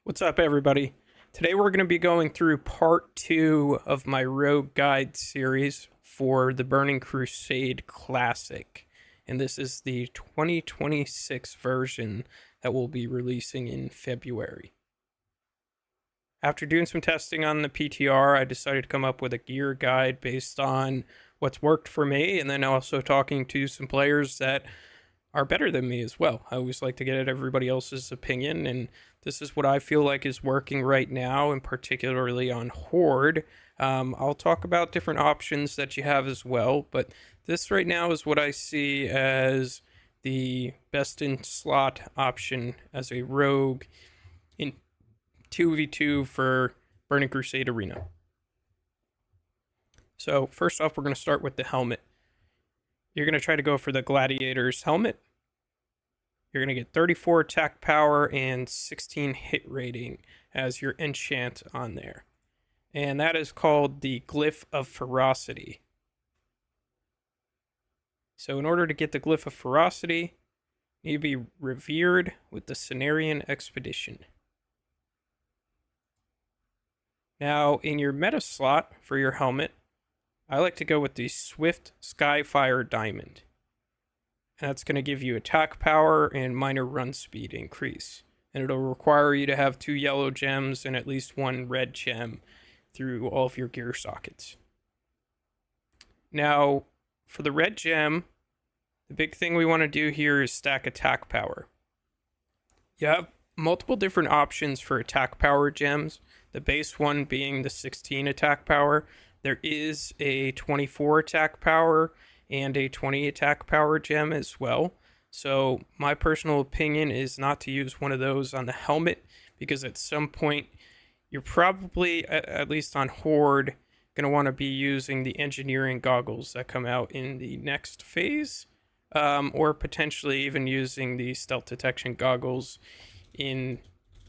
What's up, everybody? Today we're going to be going through part 2 of my Rogue Guide series for the Burning Crusade Classic. And this is the 2026 version that we'll be releasing in February. After doing some testing on the PTR, I decided to come up with a gear guide based on what's worked for me, and then also talking to some players that are better than me as well. I always like to get at everybody else's opinion, and this is what I feel like is working right now, and particularly on Horde. I'll talk about different options that you have as well, but this right now is what I see as the best in slot option as a rogue in 2v2 for Burning Crusade Arena. So first off, we're going to start with the helmet. You're going to try to go for the Gladiator's helmet. You're going to get 34 attack power and 16 hit rating as your enchant on there. And that is called the Glyph of Ferocity. So in order to get the Glyph of Ferocity, you need to be revered with the Cenarian Expedition. Now, in your meta slot for your helmet, I like to go with the Swift Skyfire Diamond. And that's going to give you attack power and minor run speed increase. And it'll require you to have 2 yellow gems and at least 1 red gem through all of your gear sockets. Now, for the red gem, the big thing we want to do here is stack attack power. You have multiple different options for attack power gems, the base one being the 16 attack power. There is a 24 attack power and a 20 attack power gem as well. So my personal opinion is not to use one of those on the helmet, because at some point you're probably, at least on Horde, going to want to be using the engineering goggles that come out in the next phase, or potentially even using the stealth detection goggles in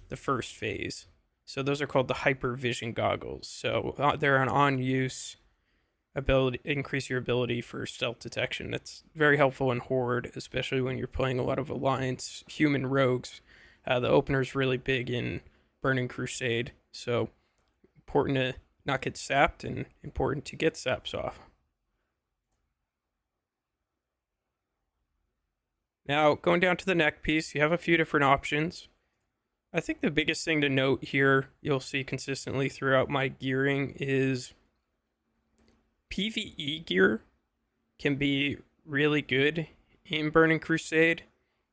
the first phase. So those are called the hypervision goggles. So they're an on-use ability, increase your ability for stealth detection. That's very helpful in Horde, especially when you're playing a lot of Alliance human rogues. The opener's really big in Burning Crusade, so important to not get sapped and important to get saps off. Now, going down to the neck piece, you have a few different options. I think the biggest thing to note here, you'll see consistently throughout my gearing, is PvE gear can be really good in Burning Crusade.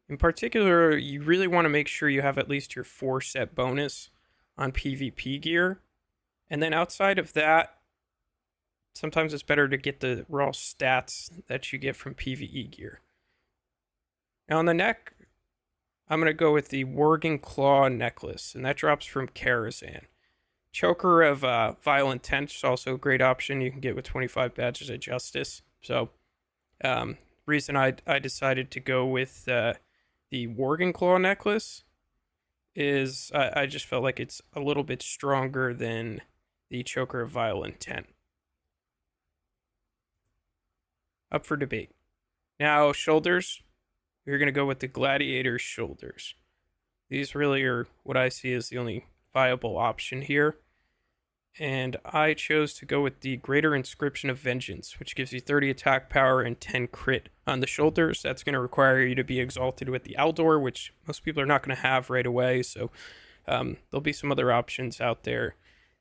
In particular, you really want to make sure you have at least your 4 set bonus on PvP gear. And then outside of that, sometimes it's better to get the raw stats that you get from PvE gear. Now on the neck, I'm going to go with the Worgen Claw necklace, and that drops from Karazhan. Choker of Violent Tench is also a great option you can get with 25 Badges of Justice. So, reason I decided to go with the Worgen Claw necklace is I just felt like it's a little bit stronger than the Choker of Vile Intent. Up for debate. Now, shoulders. We're going to go with the Gladiator's shoulders. These really are what I see as the only viable option here. And I chose to go with the Greater Inscription of Vengeance, which gives you 30 attack power and 10 crit on the shoulders. That's going to require you to be exalted with the Aldor, which most people are not going to have right away. So there'll be some other options out there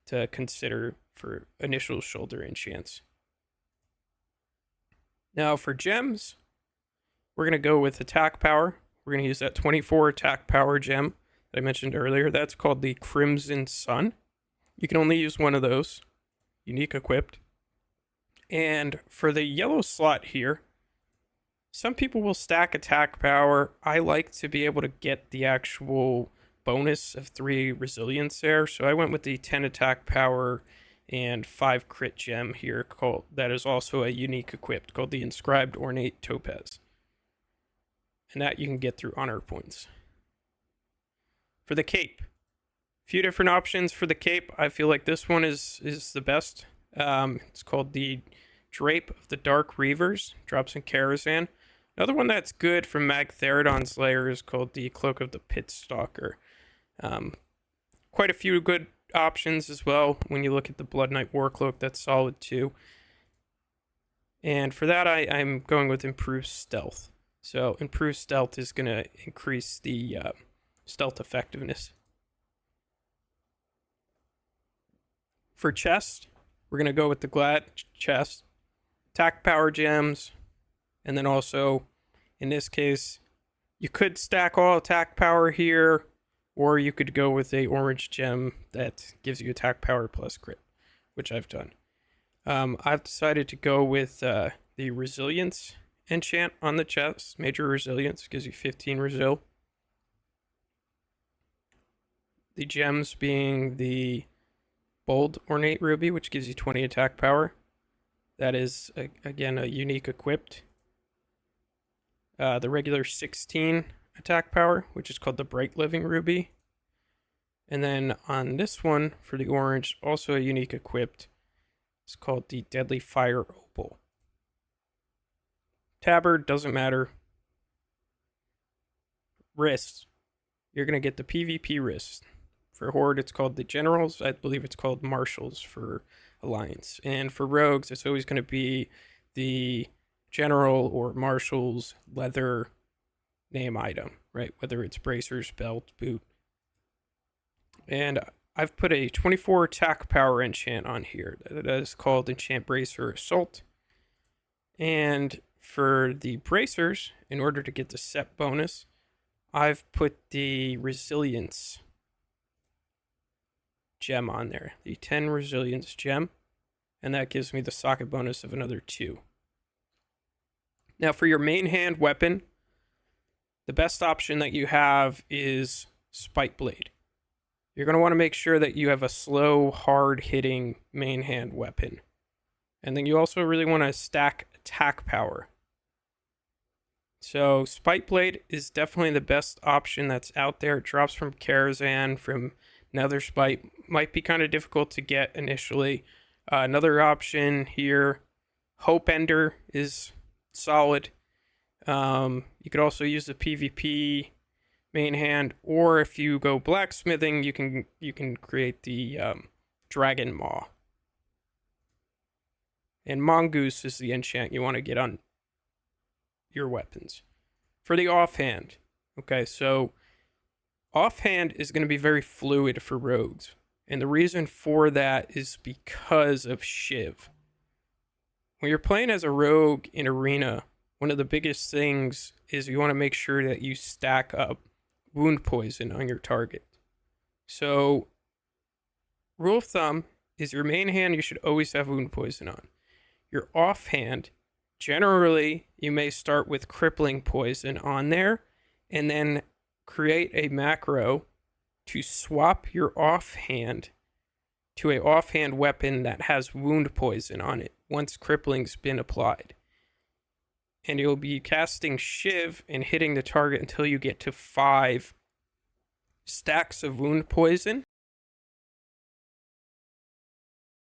to consider for initial shoulder enchants. Now for gems, we're going to go with attack power. We're going to use that 24 attack power gem that I mentioned earlier. That's called the Crimson Sun. You can only use one of those, unique equipped. And for the yellow slot here, some people will stack attack power. I like to be able to get the actual bonus of 3 resilience there. So I went with the 10 attack power and 5 crit gem here, that is also a unique equipped, called the Inscribed Ornate Topaz. And that you can get through honor points. For the cape, a few different options for the cape. I feel like this one is the best. It's called the Drape of the Dark Reavers. Drops in Karazhan. Another one that's good from Magtheridon's lair is called the Cloak of the Pit Stalker. quite a few good options as well. When you look at the Blood Knight Warcloak, that's solid too. And for that, I'm going with improved stealth. So improved stealth is going to increase the stealth effectiveness. For chest, we're going to go with the Glad chest, attack power gems, and then also, in this case, you could stack all attack power here, or you could go with a orange gem that gives you attack power plus crit, which I've done. I've decided to go with the resilience enchant on the chest. Major resilience gives you 15 resil. The gems being the bold ornate ruby, which gives you 20 attack power. That is, again, a unique equipped. The regular 16 attack power, which is called the bright living ruby. And then on this one, for the orange, also a unique equipped. It's called the deadly fire opal. Tabard, doesn't matter. Wrists, you're going to get the PvP wrist. For Horde, it's called the Generals. I believe it's called Marshals for Alliance. And for Rogues, it's always going to be the General or Marshal's leather name item, right? Whether it's bracers, belt, boot. And I've put a 24 attack power enchant on here. That is called Enchant Bracer Assault. And for the bracers, in order to get the set bonus, I've put the resilience gem on there, the 10 resilience gem, and that gives me the socket bonus of another 2. Now for your main hand weapon, the best option that you have is Spike Blade. You're going to want to make sure that you have a slow, hard-hitting main hand weapon. And then you also really want to stack attack power. So Spike Blade is definitely the best option that's out there. It drops from Karazhan, from Nether Spite. Might be kind of difficult to get initially. Another option here, Hope Ender is solid. You could also use the PvP main hand, or if you go blacksmithing, you can create the Dragon Maw. And Mongoose is the enchant you want to get on your weapons. For the offhand, okay, so offhand is going to be very fluid for rogues. And the reason for that is because of Shiv. When you're playing as a rogue in Arena, one of the biggest things is you want to make sure that you stack up wound poison on your target. So, rule of thumb is your main hand, you should always have wound poison on. Your offhand, generally, you may start with crippling poison on there, and then create a macro to swap your offhand to a offhand weapon that has wound poison on it once crippling's been applied. And you'll be casting Shiv and hitting the target until you get to 5 stacks of wound poison.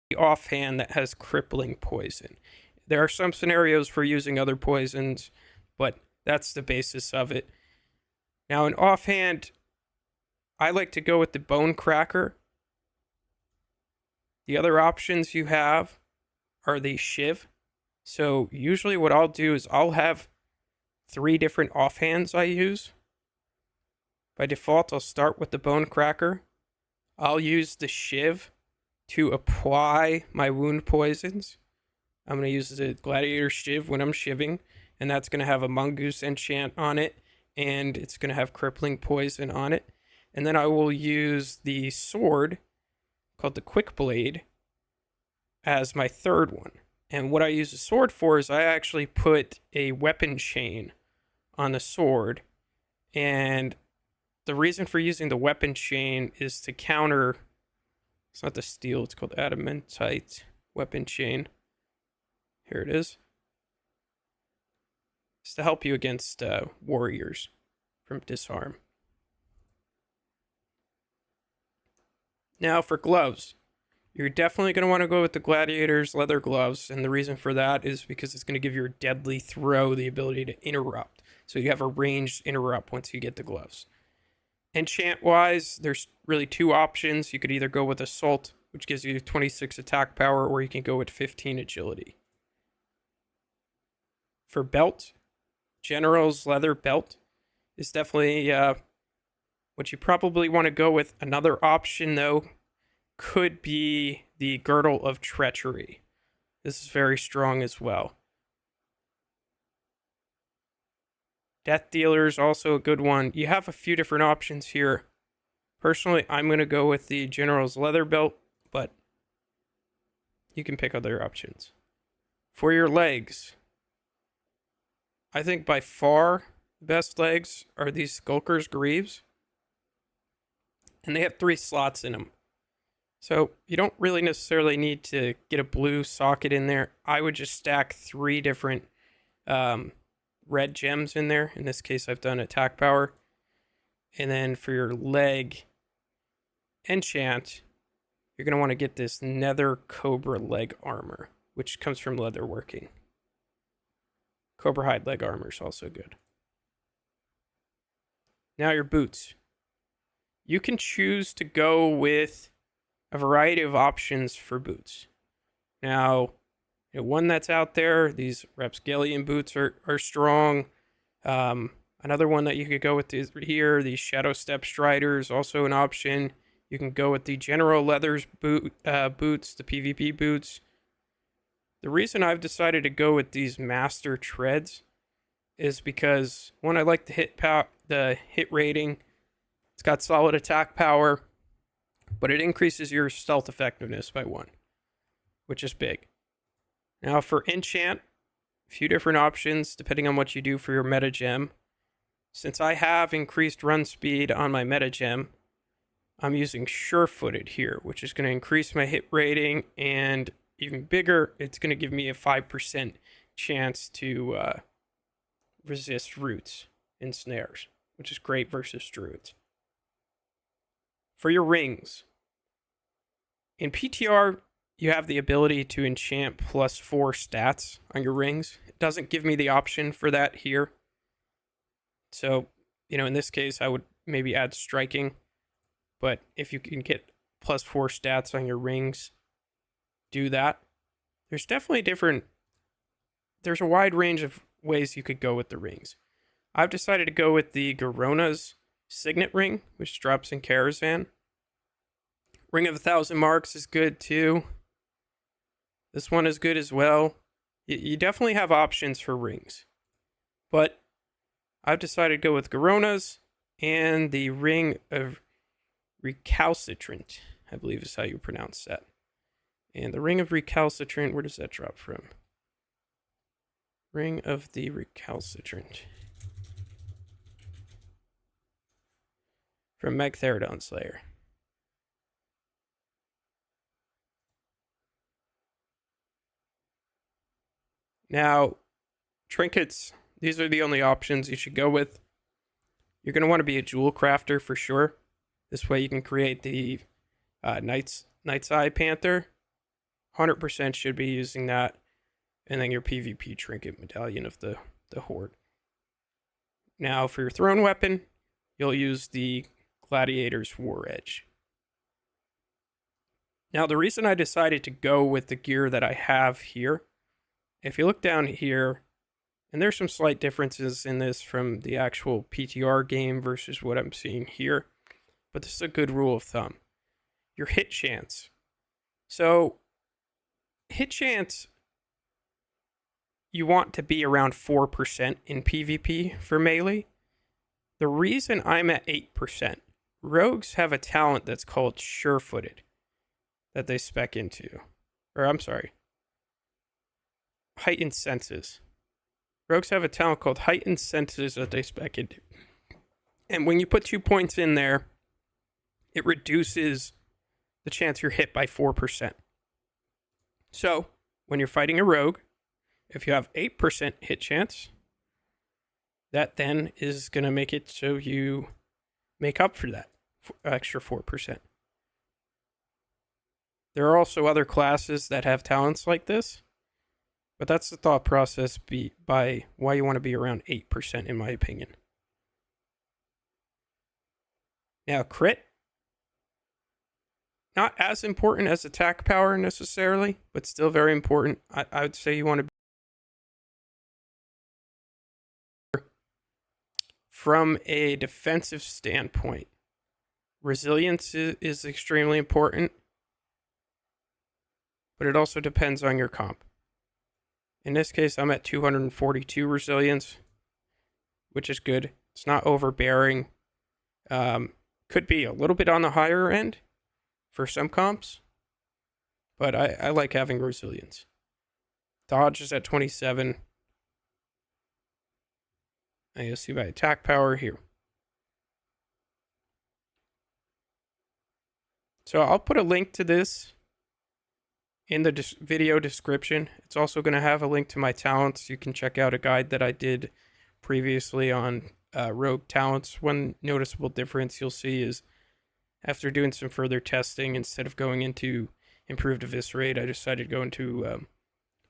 The offhand that has crippling poison. There are some scenarios for using other poisons, but that's the basis of it. Now, in offhand, I like to go with the Bone Cracker. The other options you have are the Shiv. So usually what I'll do is I'll have 3 different offhands I use. By default, I'll start with the Bone Cracker. I'll use the Shiv to apply my wound poisons. I'm going to use the Gladiator Shiv when I'm shiving, and that's going to have a Mongoose enchant on it, and it's going to have crippling poison on it. And then I will use the sword called the Quick Blade as my third one. And what I use the sword for is I actually put a weapon chain on the sword. And the reason for using the weapon chain is to counter, it's not the steel, it's called adamantite weapon chain. Here it is. It's to help you against warriors from disarm. Now for gloves. You're definitely going to want to go with the Gladiator's leather gloves, and the reason for that is because it's going to give your deadly throw the ability to interrupt. So you have a ranged interrupt once you get the gloves. Enchant wise, there's really two options. You could either go with Assault, which gives you 26 attack power, or you can go with 15 agility. For belt, General's leather belt is definitely what you probably want to go with. Another option, though, could be the Girdle of Treachery. This is very strong as well. Death Dealer is also a good one. You have a few different options here. Personally, I'm going to go with the General's leather belt, but you can pick other options. For your legs, I think by far the best legs are these Skulker's Greaves. And they have 3 slots in them. So you don't really necessarily need to get a blue socket in there. I would just stack 3 different red gems in there. In this case, I've done attack power. And then for your leg enchant, you're going to want to get this Nether Cobra leg armor, which comes from leatherworking. Cobra hide leg armor is also good. Now your boots. You can choose to go with a variety of options for boots. Now, one that's out there, these Rapscallion boots are strong. Another one that you could go with is here, these Shadow Step Striders, also an option. You can go with the General Leathers boots, the PvP boots. The reason I've decided to go with these Master Treads is because, one, I like the hit rating. It's got solid attack power, but it increases your stealth effectiveness by 1, which is big. Now for enchant, a few different options depending on what you do for your meta gem. Since I have increased run speed on my meta gem, I'm using Sure-Footed here, which is going to increase my hit rating, and even bigger, it's going to give me a 5% chance to resist roots and snares, which is great versus druids. For your rings, in PTR, you have the ability to enchant +4 stats on your rings. It doesn't give me the option for that here. So, in this case, I would maybe add striking. But if you can get +4 stats on your rings, do that. There's definitely there's a wide range of ways you could go with the rings. I've decided to go with the Garona's Signet Ring, which drops in Karazhan. Ring of 1,000 Marks is good too. This one is good as well. You definitely have options for rings. But I've decided to go with Garona's and the Ring of Recalcitrant, I believe is how you pronounce that. And the Ring of Recalcitrant, where does that drop from? Ring of the Recalcitrant. From Megtheridon Slayer. Now, trinkets, these are the only options you should go with. You're going to want to be a jewel crafter for sure. This way you can create the Night's Eye Panther. 100% should be using that. And then your PvP trinket medallion of the Horde. Now for your thrown weapon, you'll use the Gladiator's War Edge. Now the reason I decided to go with the gear that I have here, if you look down here, and there's some slight differences in this from the actual PTR game versus what I'm seeing here, but this is a good rule of thumb. Your hit chance. So, hit chance, you want to be around 4% in PvP for melee. The reason I'm at 8%, rogues have a talent that's called Sure-Footed that they spec into. Or, I'm sorry, Heightened Senses. Rogues have a talent called Heightened Senses that they spec into. And when you put 2 points in there, it reduces the chance you're hit by 4%. So, when you're fighting a rogue, if you have 8% hit chance, that then is going to make it so you make up for that extra 4%. There are also other classes that have talents like this, but that's the thought process by why you want to be around 8%, in my opinion. Now, crit, not as important as attack power necessarily, but still very important. I would say you want to, from a defensive standpoint, resilience is extremely important, but it also depends on your comp. In this case, I'm at 242 resilience, which is good. It's not overbearing. Could be a little bit on the higher end for some comps, but I like having resilience. Dodge is at 27. And you'll see my attack power here. So I'll put a link to this in the video description. It's also going to have a link to my talents. You can check out a guide that I did previously on rogue talents. One noticeable difference you'll see is after doing some further testing, instead of going into improved eviscerate, I decided to go into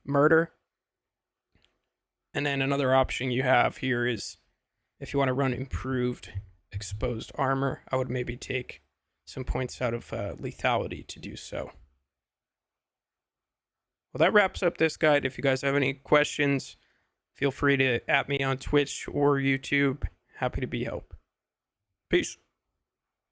murder. And then another option you have here is if you want to run improved exposed armor, I would maybe take some points out of lethality to do so. Well, that wraps up this guide. If you guys have any questions, feel free to at me on Twitch or YouTube. Happy to be help. Peace.